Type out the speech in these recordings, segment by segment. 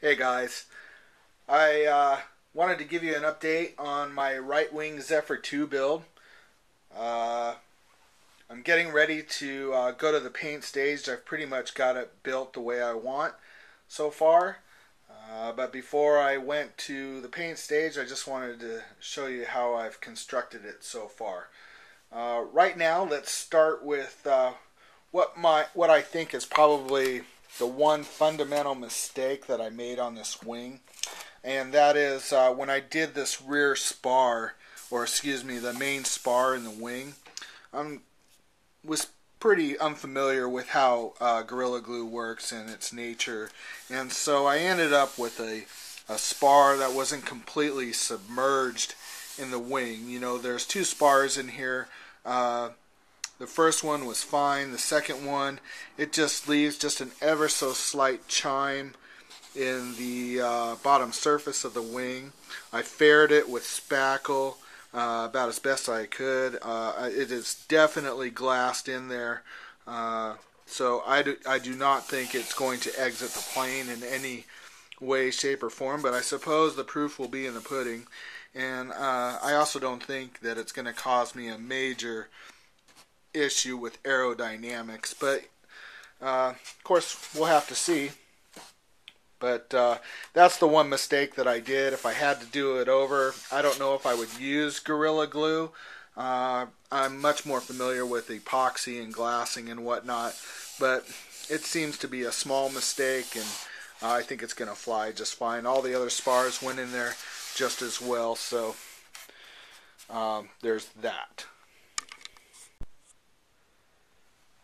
Hey guys, I wanted to give you an update on my RiteWing Zephyr 2 build. Uh, I'm getting ready to go to the paint stage. I've pretty much got it built the way I want so far. But before I went to the paint stage, I just wanted to show you how I've constructed it so far. Right now, let's start with what I think is probably the one fundamental mistake that I made on this wing, and that is when I did this rear spar, or excuse me, the main spar in the wing. I was pretty unfamiliar with how Gorilla Glue works and its nature, and so I ended up with a spar that wasn't completely submerged in the wing. You know, there's two spars in here. The first one was fine. The second one, it just leaves just an ever so slight chime in the bottom surface of the wing. I faired it with spackle about as best I could. It is definitely glassed in there, so I do not think it's going to exit the plane in any way, shape, or form, but I suppose the proof will be in the pudding. And I also don't think that it's going to cause me a major issue with aerodynamics, but of course we'll have to see. But that's the one mistake that I did. If I had to do it over, I don't know if I would use Gorilla Glue. I'm much more familiar with epoxy and glassing and whatnot, but it seems to be a small mistake, and I think it's going to fly just fine. All the other spars went in there just as well, so there's that.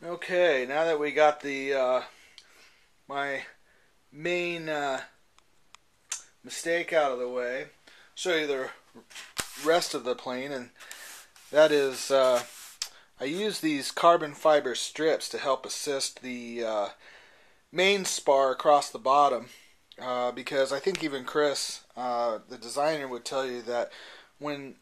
Okay, now that we got the my main mistake out of the way, show you the rest of the plane, and that is I use these carbon fiber strips to help assist the main spar across the bottom, because I think even Chris, the designer, would tell you that when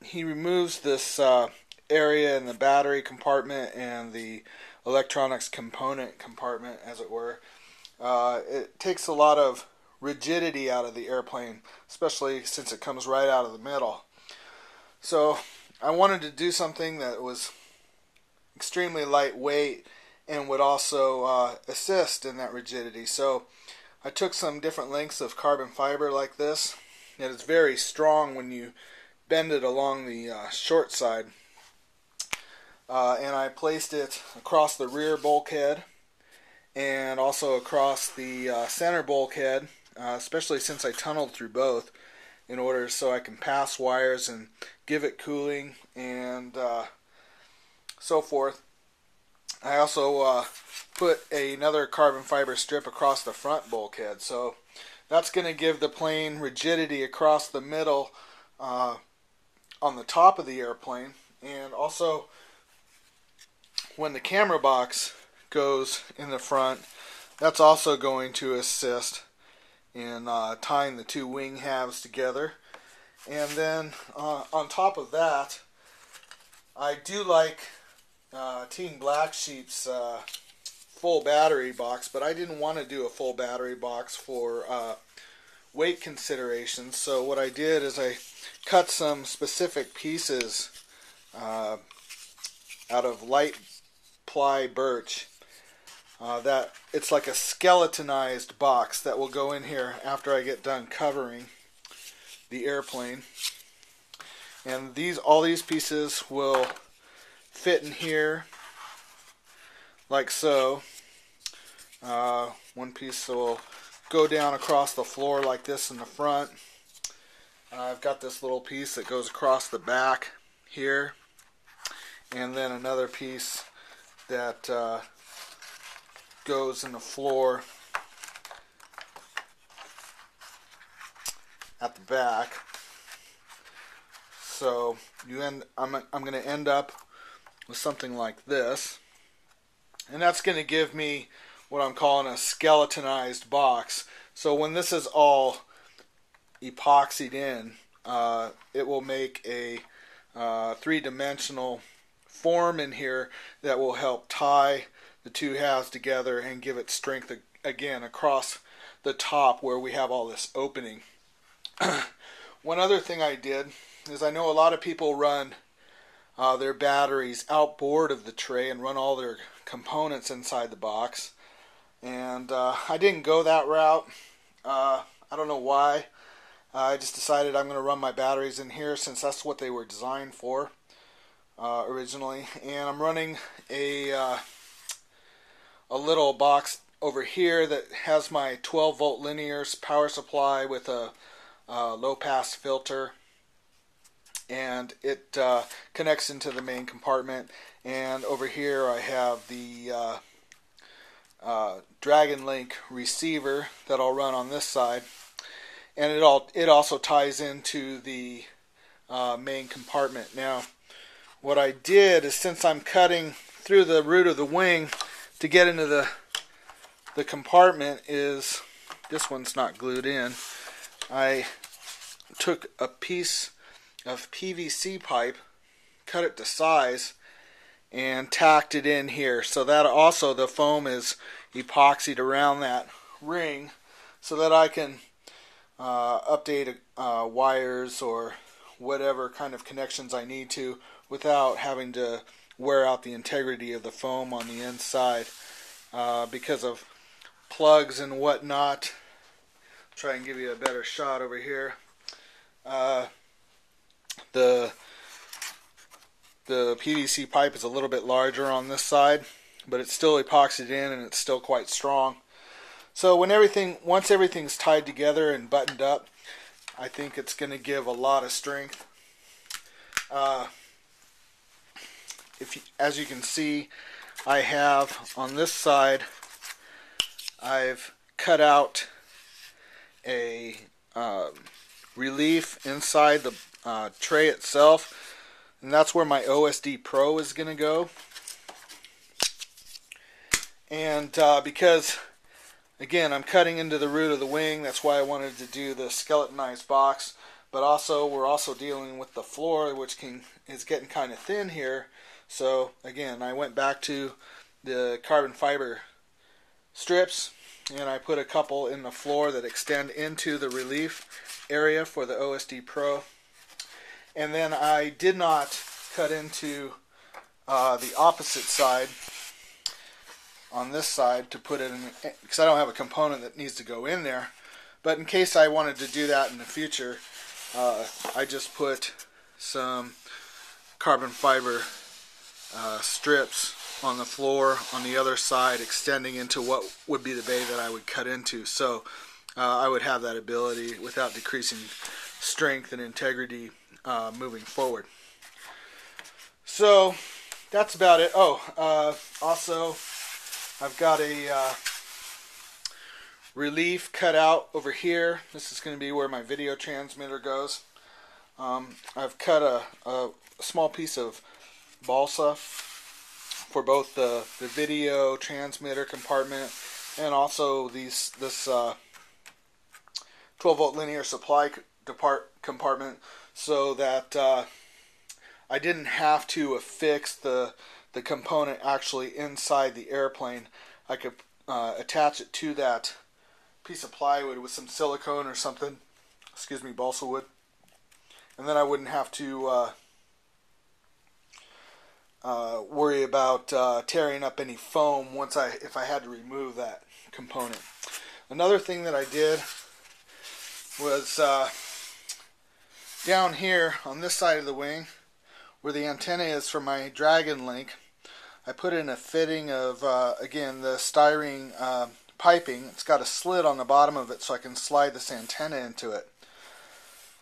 he removes this area in the battery compartment and the electronics component compartment, as it were, it takes a lot of rigidity out of the airplane, especially since it comes right out of the middle. So I wanted to do something that was extremely lightweight and would also assist in that rigidity. So I took some different lengths of carbon fiber like this, and it's very strong when you bend it along the short side. And I placed it across the rear bulkhead and also across the center bulkhead, especially since I tunneled through both in order so I can pass wires and give it cooling and so forth. I also put another carbon fiber strip across the front bulkhead, so that's going to give the plane rigidity across the middle on the top of the airplane, and also when the camera box goes in the front, that's also going to assist in tying the two wing halves together. And then on top of that, I do like Team Black Sheep's full battery box, but I didn't want to do a full battery box for weight considerations. So what I did is I cut some specific pieces out of light ply birch. That it's like a skeletonized box that will go in here after I get done covering the airplane. And all these pieces will fit in here like so. One piece will go down across the floor like this in the front. I've got this little piece that goes across the back here, and then another piece that goes in the floor at the back. So I'm going to end up with something like this, and that's going to give me what I'm calling a skeletonized box. So when this is all epoxied in, it will make a three-dimensional form in here that will help tie the two halves together and give it strength again across the top where we have all this opening. One other thing I did is, I know a lot of people run their batteries outboard of the tray and run all their components inside the box, and I didn't go that route. I don't know why. I just decided I'm going to run my batteries in here since that's what they were designed for originally. And I'm running a little box over here that has my 12 volt linear power supply with a low pass filter, and it connects into the main compartment. And over here I have the Dragon Link receiver that I'll run on this side, and it also ties into the main compartment. Now, what I did is, since I'm cutting through the root of the wing to get into the compartment, is this one's not glued in. I took a piece of PVC pipe, cut it to size, and tacked it in here, so that also the foam is epoxied around that ring, so that I can update wires or whatever kind of connections I need to without having to wear out the integrity of the foam on the inside because of plugs and whatnot. Try and give you a better shot over here. The PVC pipe is a little bit larger on this side, but it's still epoxied in and it's still quite strong. So once everything's tied together and buttoned up, I think it's going to give a lot of strength. As you can see, I have on this side, I've cut out a relief inside the tray itself, and that's where my OSD Pro is going to go. And because, again, I'm cutting into the root of the wing, that's why I wanted to do the skeletonized box. But also, we're also dealing with the floor, which is getting kind of thin here. So again, I went back to the carbon fiber strips, and I put a couple in the floor that extend into the relief area for the OSD Pro. And then I did not cut into the opposite side on this side to put it in, because I don't have a component that needs to go in there. But in case I wanted to do that in the future, I just put some carbon fiber strips on the floor on the other side, extending into what would be the bay that I would cut into. So I would have that ability without decreasing strength and integrity moving forward. So that's about it. Also, I've got a relief cut out over here. This is going to be where my video transmitter goes. I've cut a small piece of balsa for both the video transmitter compartment and also this 12 volt linear supply compartment, so that I didn't have to affix the component actually inside the airplane. I could attach it to that piece of plywood with some silicone or something, balsa wood, and then I wouldn't have to worry about tearing up any foam if I had to remove that component. Another thing that I did was down here on this side of the wing, where the antenna is for my Dragon Link, I put in a fitting of again, the styrene piping. It's got a slit on the bottom of it so I can slide this antenna into it.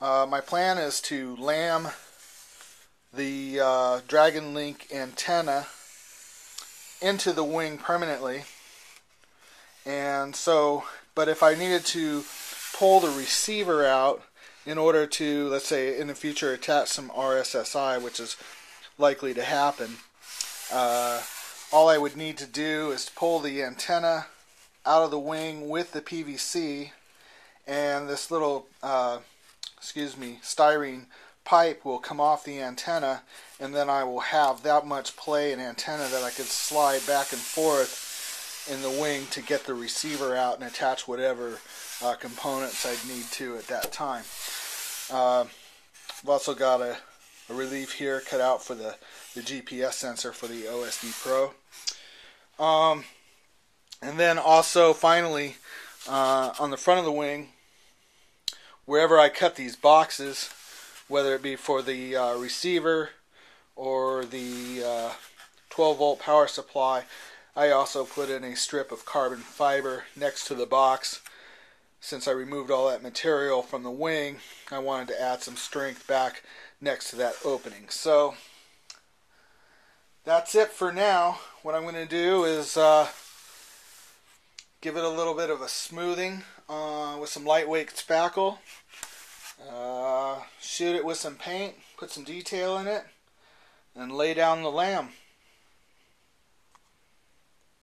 My plan is to lam the Dragon Link antenna into the wing permanently, and so, but if I needed to pull the receiver out in order to, let's say in the future, attach some RSSI, which is likely to happen, all I would need to do is pull the antenna out of the wing with the PVC, and this little styrene pipe will come off the antenna, and then I will have that much play in antenna that I could slide back and forth in the wing to get the receiver out and attach whatever components I'd need to at that time. I've also got a relief here cut out for the GPS sensor for the OSD Pro. And then also finally on the front of the wing, wherever I cut these boxes, whether it be for the receiver or the 12 volt power supply, I also put in a strip of carbon fiber next to the box. Since I removed all that material from the wing, I wanted to add some strength back next to that opening. So that's it for now. What I'm going to do is give it a little bit of a smoothing with some lightweight spackle, shoot it with some paint, put some detail in it, and lay down the lamb.